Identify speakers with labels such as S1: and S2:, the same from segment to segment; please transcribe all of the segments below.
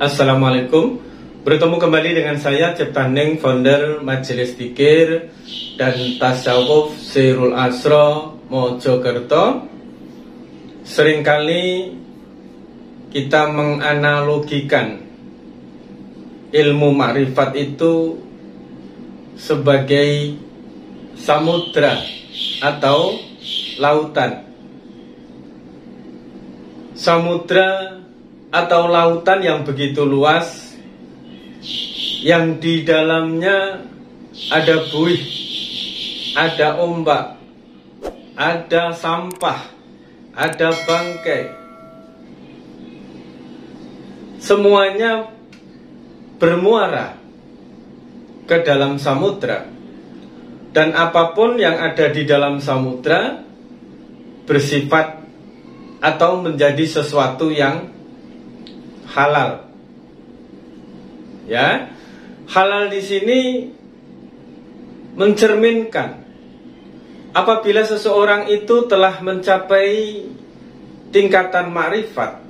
S1: Assalamualaikum. Bertemu kembali dengan saya Cipta Ning, founder Majelis Dzikir dan Tasawuf Sirul Asro Mojokerto. Seringkali kita menganalogikan ilmu makrifat itu sebagai samudra atau lautan. Samudra atau lautan yang begitu luas, yang di dalamnya ada buih, ada ombak, ada sampah, ada bangkai. Semuanya bermuara ke dalam samudra. Dan apapun yang ada di dalam samudra bersifat atau menjadi sesuatu yang halal. Ya, halal di sini mencerminkan apabila seseorang itu telah mencapai tingkatan makrifat,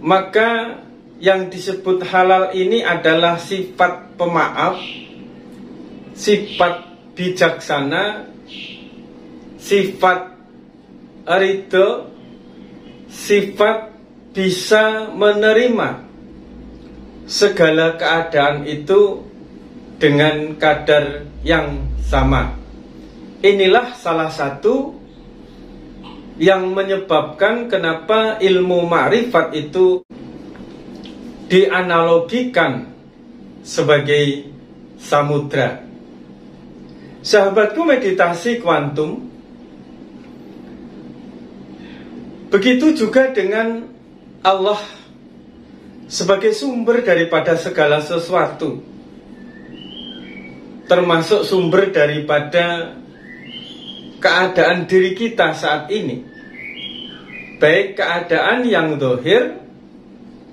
S1: maka yang disebut halal ini adalah sifat pemaaf, sifat bijaksana, sifat ridho, sifat bisa menerima segala keadaan itu dengan kadar yang sama. Inilah salah satu yang menyebabkan kenapa ilmu ma'rifat itu dianalogikan sebagai samudra. Sahabatku, meditasi kuantum, begitu juga dengan Allah sebagai sumber daripada segala sesuatu, termasuk sumber daripada keadaan diri kita saat ini, baik keadaan yang zahir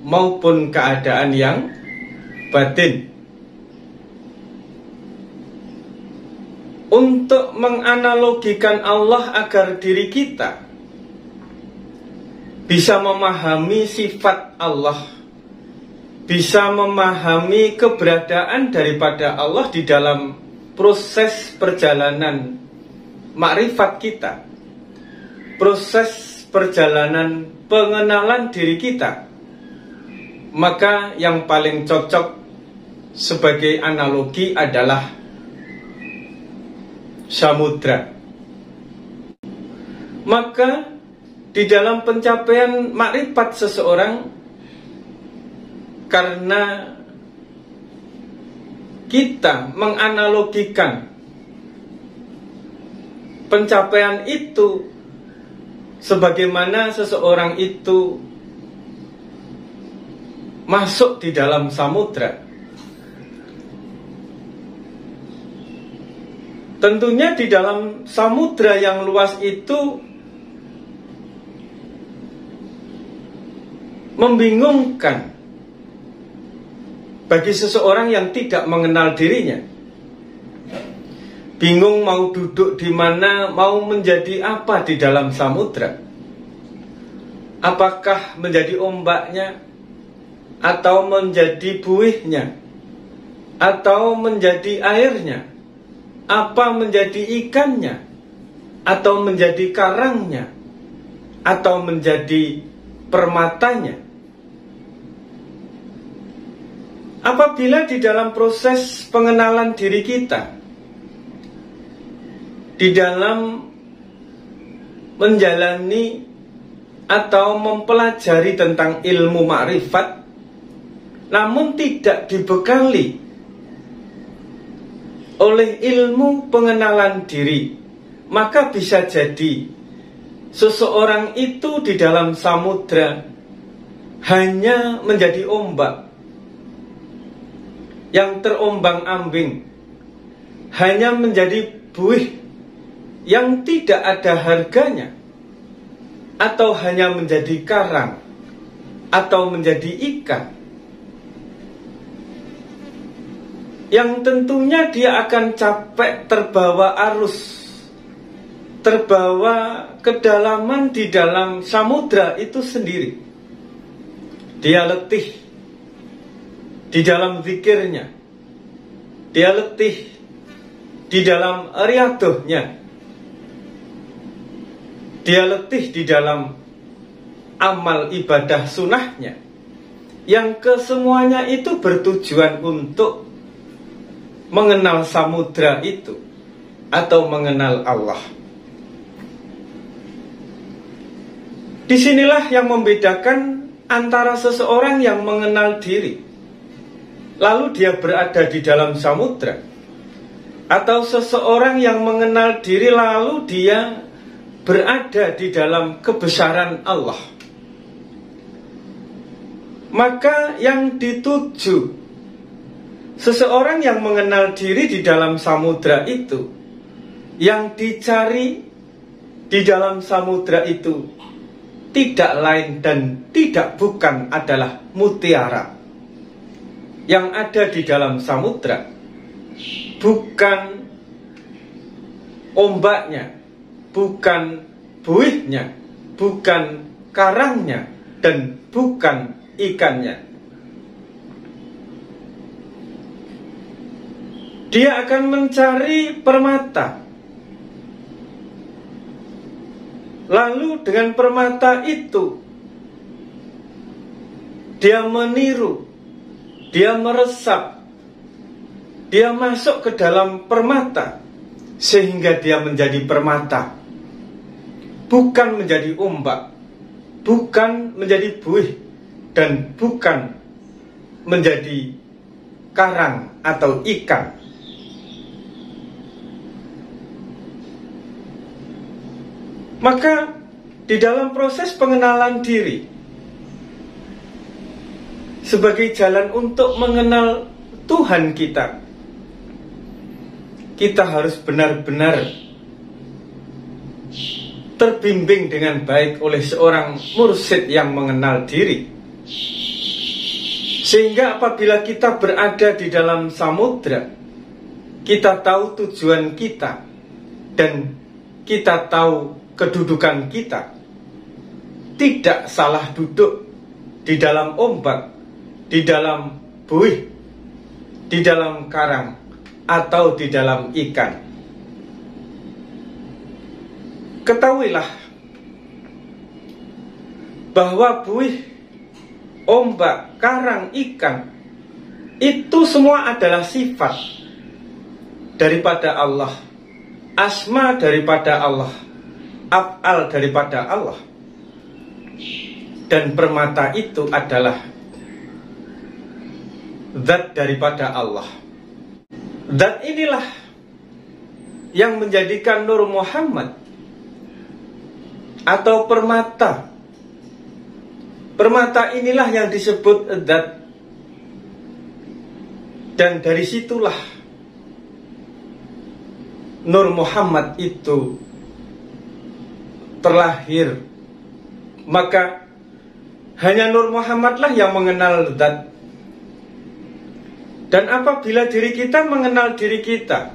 S1: maupun keadaan yang batin. Untuk menganalogikan Allah agar diri kita bisa memahami sifat Allah, bisa memahami keberadaan daripada Allah di dalam proses perjalanan makrifat kita, proses perjalanan pengenalan diri kita, maka yang paling cocok sebagai analogi adalah samudra. Maka di dalam pencapaian makrifat seseorang, karena kita menganalogikan pencapaian itu sebagaimana seseorang itu masuk di dalam samudra, tentunya di dalam samudra yang luas itu membingungkan bagi seseorang yang tidak mengenal dirinya. Bingung mau duduk di mana, mau menjadi apa di dalam samudra. Apakah menjadi ombaknya, atau menjadi buihnya, atau menjadi airnya, apa menjadi ikannya, atau menjadi karangnya, atau menjadi permatanya. Apabila di dalam proses pengenalan diri kita, di dalam menjalani atau mempelajari tentang ilmu makrifat, namun tidak dibekali oleh ilmu pengenalan diri, maka bisa jadi seseorang itu di dalam samudra hanya menjadi ombak yang terombang-ambing, hanya menjadi buih yang tidak ada harganya, atau hanya menjadi karang, atau menjadi ikan, yang tentunya dia akan capek terbawa arus, terbawa kedalaman di dalam samudra itu sendiri. dia letih di dalam zikirnya, dia letih di dalam riadohnya, dia letih di dalam amal ibadah sunnahnya, yang kesemuanya itu bertujuan untuk mengenal samudra itu atau mengenal Allah. Disinilah yang membedakan antara seseorang yang mengenal diri lalu dia berada di dalam samudra, atau seseorang yang mengenal diri lalu dia berada di dalam kebesaran Allah. Maka yang dituju seseorang yang mengenal diri di dalam samudra itu, yang dicari di dalam samudra itu tidak lain dan tidak bukan adalah mutiara. Yang ada di dalam samudra bukan ombaknya, bukan buihnya, bukan karangnya, dan bukan ikannya. Dia akan mencari permata. Lalu dengan permata itu dia meniru, dia meresap, dia masuk ke dalam permata sehingga dia menjadi permata, bukan menjadi ombak, bukan menjadi buih, dan bukan menjadi karang atau ikan. Maka di dalam proses pengenalan diri sebagai jalan untuk mengenal Tuhan kita, kita harus benar-benar terbimbing dengan baik oleh seorang mursyid yang mengenal diri, sehingga apabila kita berada di dalam samudra, kita tahu tujuan kita dan kita tahu kedudukan kita. Tidak salah duduk di dalam ombak, di dalam buih, di dalam karang, atau di dalam ikan. Ketahuilah bahwa buih, ombak, karang, ikan itu semua adalah sifat daripada Allah, asma daripada Allah, af'al daripada Allah. Dan permata itu adalah zat daripada Allah. Zat inilah yang menjadikan Nur Muhammad atau permata. Permata inilah yang disebut zat. Dan dari situlah Nur Muhammad itu terlahir. Maka hanya Nur Muhammadlah yang mengenal zat. Dan apabila diri kita mengenal diri kita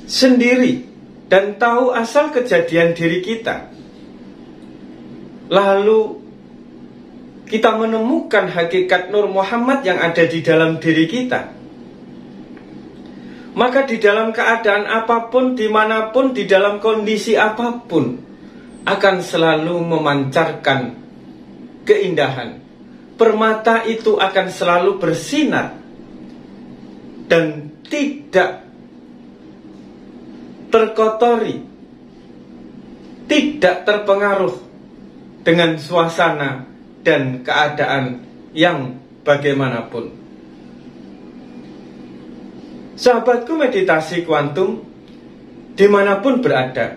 S1: sendiri dan tahu asal kejadian diri kita, lalu kita menemukan hakikat Nur Muhammad yang ada di dalam diri kita, maka di dalam keadaan apapun, dimanapun, di dalam kondisi apapun, akan selalu memancarkan keindahan. Permata itu akan selalu bersinar dan tidak terkotori, tidak terpengaruh dengan suasana dan keadaan yang bagaimanapun. Sahabatku meditasi kuantum, dimanapun berada,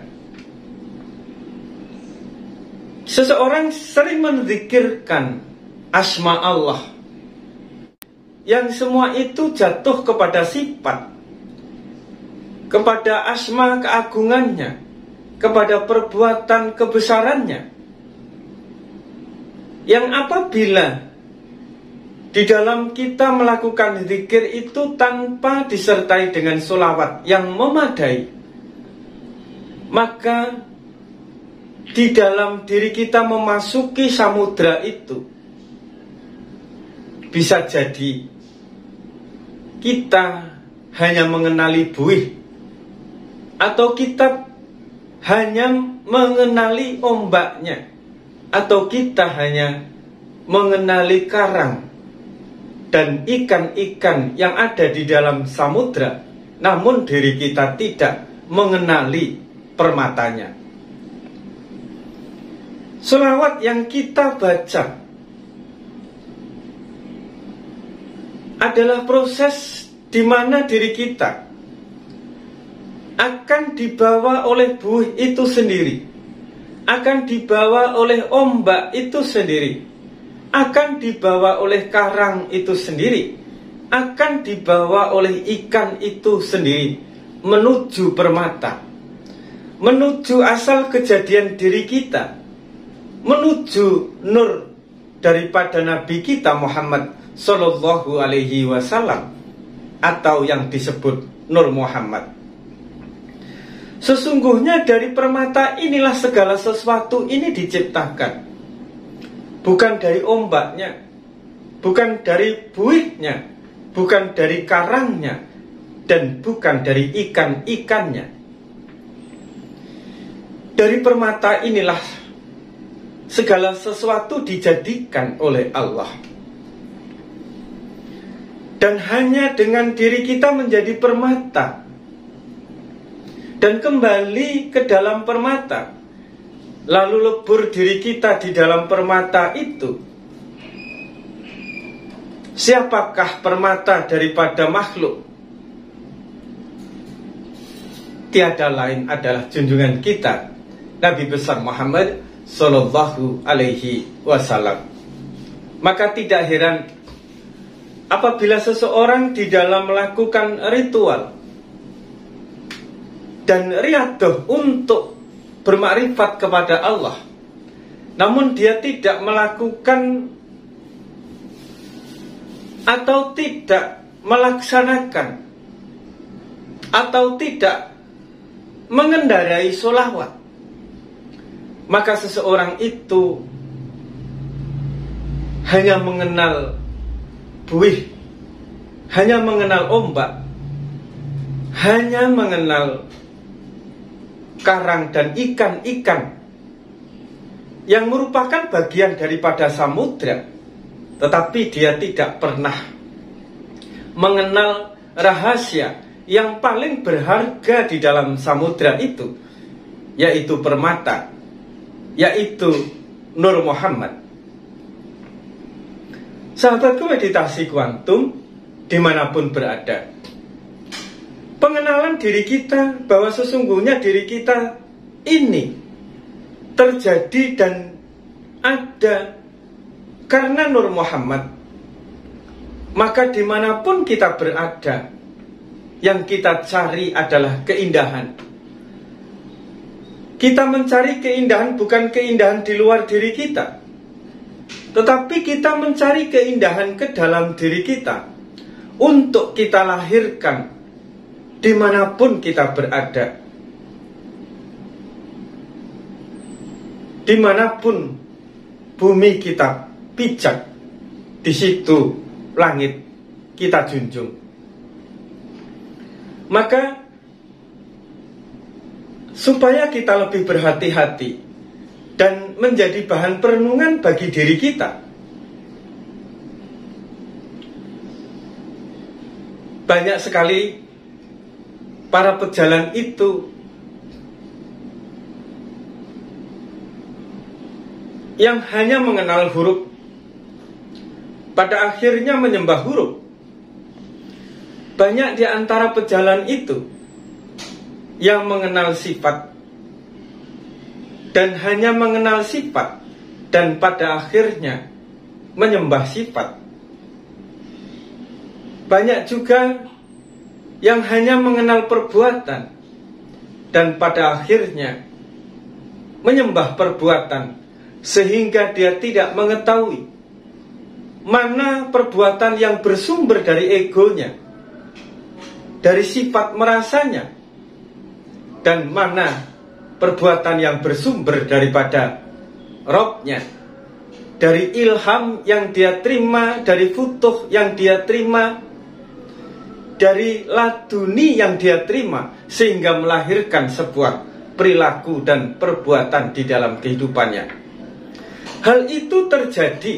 S1: seseorang sering menzikirkan asma Allah, yang semua itu jatuh kepada sifat, kepada asma keagungannya, kepada perbuatan kebesarannya, yang apabila di dalam kita melakukan zikir itu tanpa disertai dengan sholawat yang memadai, maka di dalam diri kita memasuki samudra itu, bisa jadi kita hanya mengenali buih, atau kita hanya mengenali ombaknya, atau kita hanya mengenali karang dan ikan-ikan yang ada di dalam samudra, namun diri kita tidak mengenali permatanya. Selawat yang kita baca adalah proses di mana diri kita akan dibawa oleh buih itu sendiri, akan dibawa oleh ombak itu sendiri, akan dibawa oleh karang itu sendiri, akan dibawa oleh ikan itu sendiri menuju permata, menuju asal kejadian diri kita, menuju nur daripada Nabi kita Muhammad Sallallahu Alaihi Wasallam, atau yang disebut Nur Muhammad. Sesungguhnya dari permata inilah segala sesuatu ini diciptakan, bukan dari ombaknya, bukan dari buihnya, bukan dari karangnya, dan bukan dari ikan-ikannya. Dari permata inilah segala sesuatu dijadikan oleh Allah. Dan hanya dengan diri kita menjadi permata dan kembali ke dalam permata, lalu lebur diri kita di dalam permata itu. Siapakah permata daripada makhluk? Tiada lain adalah junjungan kita, Nabi besar Muhammad Sallallahu Alaihi Wasallam. Maka tidak heran apabila seseorang di dalam melakukan ritual dan riadah untuk bermakrifat kepada Allah, namun dia tidak melakukan atau tidak melaksanakan atau tidak mengendarai sholawat, maka seseorang itu hanya mengenal buih, hanya mengenal ombak, hanya mengenal karang dan ikan-ikan yang merupakan bagian daripada samudra, tetapi dia tidak pernah mengenal rahasia yang paling berharga di dalam samudra itu, yaitu permata, yaitu Nur Muhammad. Sahabatku meditasi kuantum dimanapun berada, pengenalan diri kita bahwa sesungguhnya diri kita ini terjadi dan ada karena Nur Muhammad. Maka dimanapun kita berada, yang kita cari adalah keindahan. Kita mencari keindahan bukan keindahan di luar diri kita, tetapi kita mencari keindahan ke dalam diri kita untuk kita lahirkan dimanapun kita berada, dimanapun bumi kita pijak, di situ langit kita junjung. Maka supaya kita lebih berhati-hati dan menjadi bahan perenungan bagi diri kita, banyak sekali para pejalan itu yang hanya mengenal huruf, pada akhirnya menyembah huruf. Banyak di antara pejalan itu yang mengenal sifat dan hanya mengenal sifat, dan pada akhirnya menyembah sifat. Banyak juga yang hanya mengenal perbuatan dan pada akhirnya menyembah perbuatan, sehingga dia tidak mengetahui mana perbuatan yang bersumber dari egonya, dari sifat merasanya, dan mana perbuatan yang bersumber daripada Robnya, dari ilham yang dia terima, dari futuh yang dia terima, dari laduni yang dia terima, sehingga melahirkan sebuah perilaku dan perbuatan di dalam kehidupannya. Hal itu terjadi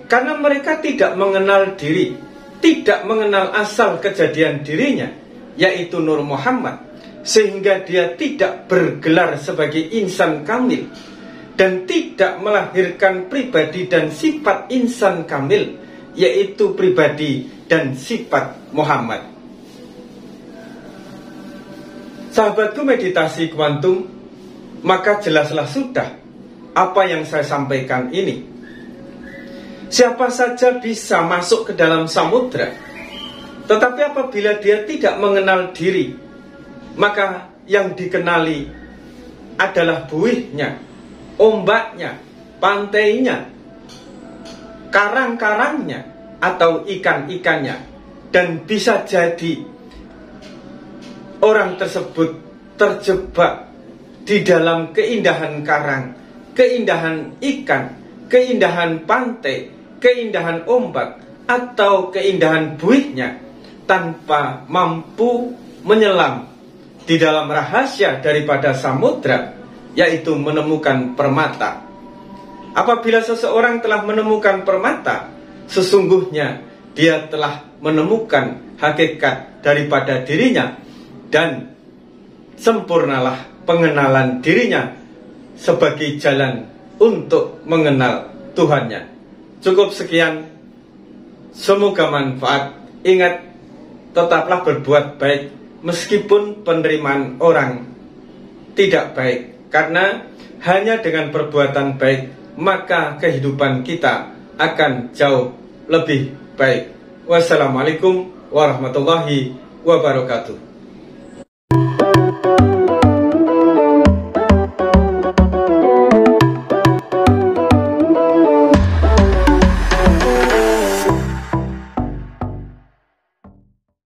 S1: karena mereka tidak mengenal diri, tidak mengenal asal kejadian dirinya, yaitu Nur Muhammad, sehingga dia tidak bergelar sebagai insan kamil dan tidak melahirkan pribadi dan sifat insan kamil, yaitu pribadi dan sifat Muhammad. Sahabatku meditasi kuantum, maka jelaslah sudah apa yang saya sampaikan ini. Siapa saja bisa masuk ke dalam samudra, tetapi apabila dia tidak mengenal diri, maka yang dikenali adalah buihnya, ombaknya, pantainya, karang-karangnya, atau ikan-ikannya. Dan bisa jadi orang tersebut terjebak di dalam keindahan karang, keindahan ikan, keindahan pantai, keindahan ombak, atau keindahan buihnya, tanpa mampu menyelam di dalam rahasia daripada samudra, yaitu menemukan permata. Apabila seseorang telah menemukan permata, sesungguhnya dia telah menemukan hakikat daripada dirinya, dan sempurnalah pengenalan dirinya sebagai jalan untuk mengenal Tuhannya. Cukup sekian, semoga manfaat. Ingat, tetaplah berbuat baik meskipun penerimaan orang tidak baik, karena hanya dengan perbuatan baik maka kehidupan kita akan jauh lebih baik. Wassalamualaikum warahmatullahi wabarakatuh.